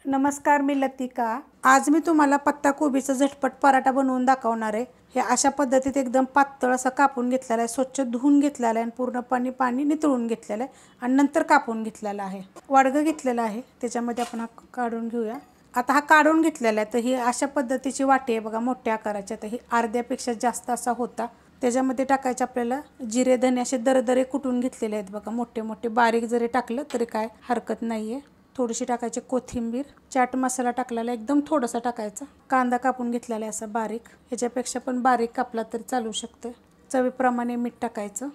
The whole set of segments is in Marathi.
नमस्कार, मी लतिका। आज मी तुम्हाला पत्ता कोबीचा झटपट पराठा बनवून दाखवणार आहे। हे अशा पद्धतीत एकदम पातळ असं कापून घेतलेला आहे, स्वच्छ धुवून घेतलेला आहे आणि पूर्णपणे पाणी नितळून घेतलेलं आहे आणि नंतर कापून घेतलेला आहे। वाडगं घेतलेलं आहे, त्याच्यामध्ये आपण हा काढून घेऊया। आता हा काढून घेतलेला आहे, तर ही अशा पद्धतीची वाटी आहे बघा, मोठ्या आकाराची। तर ही अर्ध्यापेक्षा जास्त असा होता। त्याच्यामध्ये टाकायचे आपल्याला जिरे, धने असे दरदरे कुटून घेतलेले आहेत बघा, मोठे मोठे। बारीक जरी टाकलं तरी काय हरकत नाहीये। थोडीशी टाकायची कोथिंबीर, चाट मसाला टाकलेला एकदम थोडासा टाकायचा। कांदा कापून घेतलेला आहे असा बारीक, ह्याच्यापेक्षा पण बारीक कापला तरी चालू शकतं। चवीप्रमाणे मीठ टाकायचं।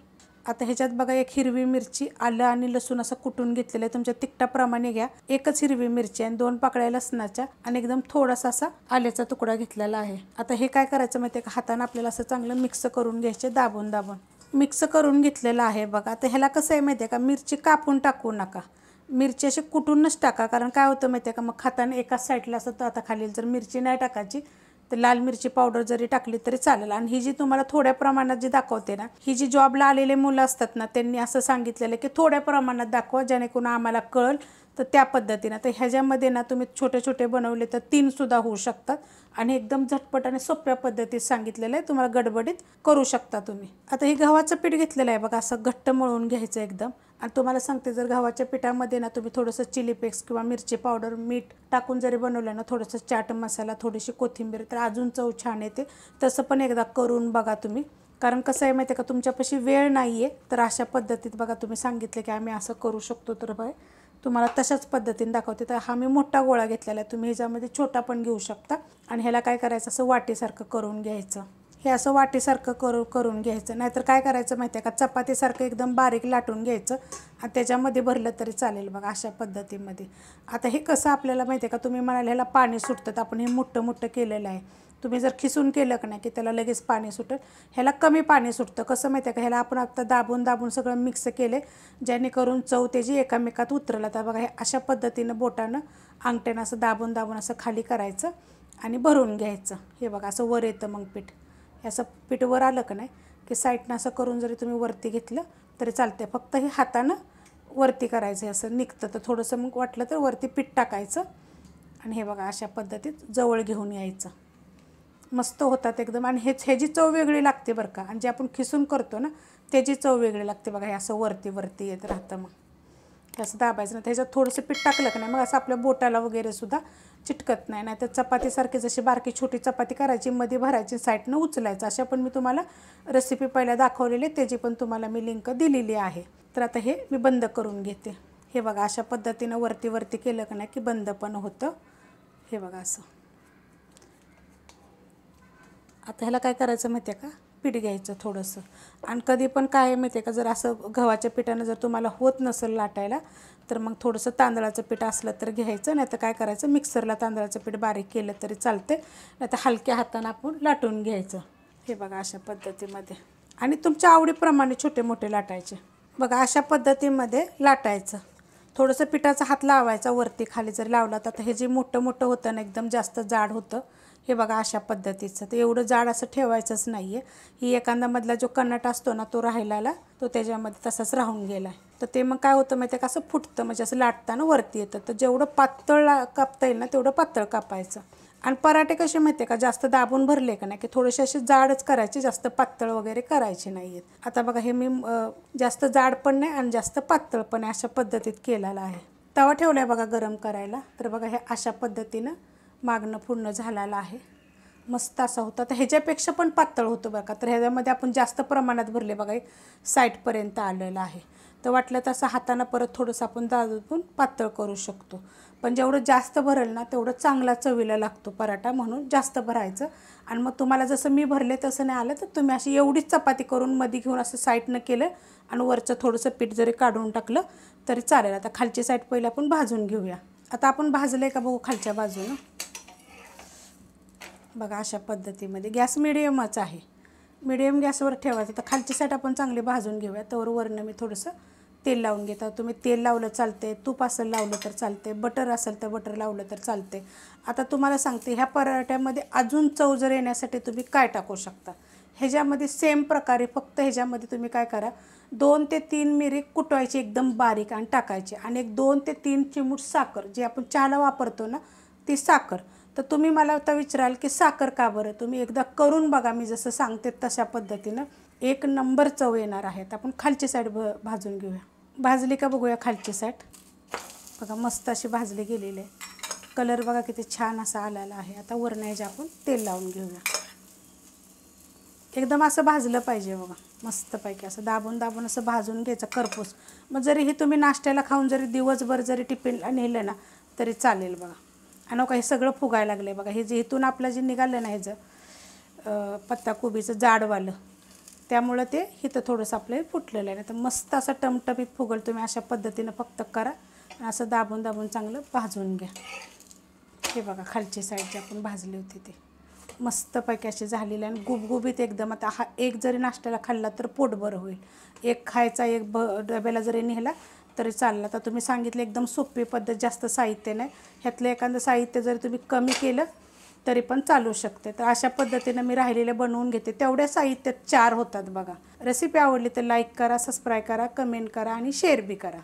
आता ह्याच्यात बघा एक हिरवी मिरची, आलं आणि लसूण असं कुटून घेतलेलं आहे, तुमच्या तिखटाप्रमाणे घ्या। एकच हिरवी मिरची आणि 2 पाकळ्या लसणाच्या आणि एकदम थोडासा असा आल्याचा तुकडा घेतलेला आहे। आता हे काय करायचं माहिती आहे का, हाताने आपल्याला असं चांगलं मिक्स करून घ्यायचे, दाबून दाबून मिक्स करून घेतलेलं आहे बघा। आता ह्याला कसं आहे माहिती आहे का, मिरची कापून टाकू नका, मिरची अशी कुटूनच टाका। कारण काय होतं माहिती आहे का, मग खाताना एकाच साईडला असं आता खाली जर मिरची नाही टाकायची तर लाल मिरची पावडर जरी टाकली तरी चालेल। आणि ही जी तुम्हाला थोड्या प्रमाणात जी दाखवते ना, ही जी जॉबला आलेले मुलं असतात ना, त्यांनी असं सांगितलेलं की थोड्या प्रमाणात दाखवा, जेणेकरून आम्हाला कळेल। तर त्या पद्धतीने तर ह्याच्यामध्ये ना तुम्ही छोटे छोटे बनवले तर 3 सुद्धा होऊ शकतात आणि एकदम झटपट आणि सोप्या पद्धतीत सांगितलेलं आहे, तुम्हाला गडबडीत करू शकता तुम्ही। आता हे गव्हाचं पीठ घेतलेलं आहे बघा, असं घट्ट मळून घ्यायचं एकदम। आणि तुम्हाला सांगते, जर गव्हाच्या पिठामध्ये ना तुम्ही थोडंसं चिली फ्लेक्स किंवा मिरची पावडर, मीठ टाकून जरी बनवलं ना, थोडंसं चाट मसाला, थोडीशी कोथिंबीर, तर अजून चव छान येते। तसं पण एकदा करून बघा तुम्ही। कारण कसं आहे माहिती आहे का, तुमच्यापाशी वेळ नाही आहे तर अशा पद्धतीत बघा, तुम्ही सांगितलं की आम्ही असं करू शकतो, तर बघा तुम्हाला तशाच पद्धतीने दाखवते। तर हा मी मोठा गोळा घेतलेला आहे, तुम्ही ह्याच्यामध्ये छोटा पण घेऊ शकता। आणि ह्याला काय करायचं, असं वाटीसारखं करून घ्यायचं। हे असं वाटीसारखं करून घ्यायचं, नाहीतर काय करायचं माहिती आहे का, चपातीसारखं एकदम बारीक लाटून घ्यायचं आणि त्याच्यामध्ये भरलं तरी चालेल बघा, अशा पद्धतीमध्ये। आता हे कसं आपल्याला माहिती आहे का, तुम्ही म्हणाल ह्याला पाणी सुटतं, आपण हे मोठं मोठं केलेलं आहे। तुम्ही जर खिसून केलं का नाही की त्याला लगेच पाणी सुटेल, ह्याला कमी पाणी सुटतं। कसं माहिती आहे का, ह्याला आपण आता दाबून दाबून सगळं मिक्स केले, जेणेकरून चव त्याची एकामेकात उतरलं। तर बघा, हे अशा पद्धतीनं बोटानं अंगठ्यानं असं दाबून दाबून असं खाली करायचं आणि भरून घ्यायचं। हे बघा, असं वर येतं मग पीठ। असं पीठ वर आलं का नाही की साईडनं असं करून जरी तुम्ही वरती घेतलं तरी चालते। फक्त हे हातानं वरती करायचं, असं निघतं। तर थोडंसं मग वाटलं तर वरती पीठ टाकायचं आणि हे बघा अशा पद्धतीत जवळ घेऊन यायचं। मस्त होतात एकदम। आणि ह्याची चव वेगळी लागते बरं का, आणि जे आपण खिसून करतो ना त्याची चव वेगळी लागते बघा। हे असं वरती वरती येत राहतं, मग असं दाबायचं ना, त्याच्यात थोडंसं पीठ टाकलं का नाही मग असं आपल्या बोटाला वगैरे सुद्धा चिटकत नाही। नाही तर चपातीसारखी जशी बारकी छोटी चपाती करायची, मध्ये भरायची, साईडनं उचलायचं। अशा पण मी तुम्हाला रेसिपी पहिल्या दाखवलेली, त्याची पण तुम्हाला मी लिंक दिलेली आहे। तर आता हे मी बंद करून घेते। हे बघा, अशा पद्धतीनं वरती वरती केलं का नाही की बंद पण होतं। हे बघा असं। आता ह्याला काय करायचं माहिती आहे का, पीठ घ्यायचं थोडंसं। आणि कधी पण काय आहे माहिती आहे का, जर असं गव्हाच्या पिठानं जर तुम्हाला होत नसेल लाटायला, तर मग थोडंसं तांदळाचं पीठ असलं तर घ्यायचं, नाही तर काय करायचं, मिक्सरला तांदळाचं पीठ बारीक केलं तरी चालते, नाही तर हलक्या हातानं आपण लाटून घ्यायचं। हे बघा अशा पद्धतीमध्ये, आणि तुमच्या आवडीप्रमाणे छोटे मोठे लाटायचे बघा, अशा पद्धतीमध्ये लाटायचं। थोडंसं पिठाचा हात लावायचा वरती खाली, जर लावला तर हे जे मोठं मोठं होतं ना एकदम जास्त जाड होतं। हे बघा अशा पद्धतीचं, तर एवढं जाड असं ठेवायचंच नाही आहे। ही एखाद्यामधला जो कणट असतो ना तो राहिलेला, तो त्याच्यामध्ये तसाच राहून गेला आहे। तर ते मग काय होतं माहिती आहे का, असं फुटतं, म्हणजे असं लाटताना वरती येतं। तर जेवढं पातळ कापता येईल ना तेवढं पातळ कापायचं। आणि पराठे कसे माहिती आहे का, जास्त दाबून भरले का नाही की थोडेसे असे जाडच करायचे, जास्त पातळ वगैरे करायचे नाही आहेत। आता बघा, हे मी जास्त जाड पण नाही आणि जास्त पातळ पण अशा पद्धतीत केलेलं आहे। तवा ठेवला आहे बघा गरम करायला, तर बघा हे अशा पद्धतीनं मागणं पूर्ण झालेलं आहे, मस्त असा होता। तर ह्याच्यापेक्षा पण पातळ होतं बघा, तर ह्याच्यामध्ये आपण जास्त प्रमाणात भरले बघा, साईडपर्यंत आलेलं आहे। तर वाटलं तसं हातानं परत थोडंसं आपण दाबून पातळ करू शकतो, पण जेवढं जास्त भरेल ना तेवढं चांगला चवीला लागतो पराठा, म्हणून जास्त भरायचं। आणि मग तुम्हाला जसं मी भरले तसं नाही आलं तर तुम्ही अशी एवढीच चपाती करून मध्ये घेऊन असं साईडनं केलं आणि वरचं थोडंसं पीठ जरी काढून टाकलं तरी चालेल। आता खालची साईड पहिले आपण भाजून घेऊया। आता आपण भाजलं आहे का बघू खालच्या बाजूनं, बघा अशा पद्धतीमध्ये। गॅस मिडियमच आहे, मिडियम गॅसवर ठेवायचं। तर खालची साईड आपण चांगली भाजून घेऊया, तर वरनं मी थोडंसं तेल लावून घेता। तुम्ही तेल लावलं चालते, तूप असेल लावलं तर चालते, बटर असेल तर बटर लावलं तर चालते। आता तुम्हाला सांगते, ह्या पराठ्यामध्ये अजून चव जर येण्यासाठी तुम्ही काय टाकू शकता, ह्याच्यामध्ये सेम प्रकारे फक्त ह्याच्यामध्ये तुम्ही काय करा, 2 ते 3 मिरी कुटवायची एकदम बारीक आणि टाकायची, आणि एक 2 ते 3 चिमूट साखर, जी आपण चहाला वापरतो ना ती साखर. तर तुम्ही मला आता विचाराल की साखर का बरं, तुम्ही एकदा करून बघा, मी जसं सांगते तशा पद्धतीनं एक नंबर चव येणार आहेत. आपण खालची साईड भाजून घेऊया. भाजली का बघूया खालची साईड. बघा मस्त अशी भाजली गेलेली आहे. कलर बघा किती छान असा आलेला आहे. आता वरनं ह्याच्या आपण तेल लावून घेऊया. एकदम असं भाजलं पाहिजे बघा, मस्तपैकी असं दाबून दाबून असं भाजून घ्यायचं करपूस. मग जरी हे तुम्ही नाश्त्याला खाऊन जरी दिवसभर जरी टिफिनला नेलं ना तरी चालेल बघा. आणि हे सगळं फुगायला लागलं आहे बघा. हे जे इथून आपलं जे निघालं ना ह्याचं पत्ताकोबीचं जाडवालं, त्यामुळं ते इथं थोडंसं आपलं फुटलेलं आहे. तर मस्त असं टमटमीत फुगल. तुम्ही अशा पद्धतीनं फक्त करा आणि असं दाबून दाबून चांगलं भाजून घ्या. हे बघा खालची साईड जी आपण भाजली होती ते मस्तपैकी अशी झालेली आहे आणि गुबगुबीत एकदम. आता हा एक जरी नाश्त्याला खाल्ला तर पोट बरं होईल. एक खायचा, एक डब्याला जरी नेला तरी चालला. तर तुम्ही सांगितलं एकदम सोपी पद्धत, जास्त साहित्य नाही. ह्यातलं एखादं साहित्य जरी तुम्ही कमी केलं तरी पण चालू शकते. तर अशा पद्धतीनं मी राहिलेले बनवून घेते. तेवढ्या साहित्यात 4 होतात बघा. रेसिपी आवडली तर लाईक करा, सबस्क्राईब करा, कमेंट करा आणि शेअर बी करा.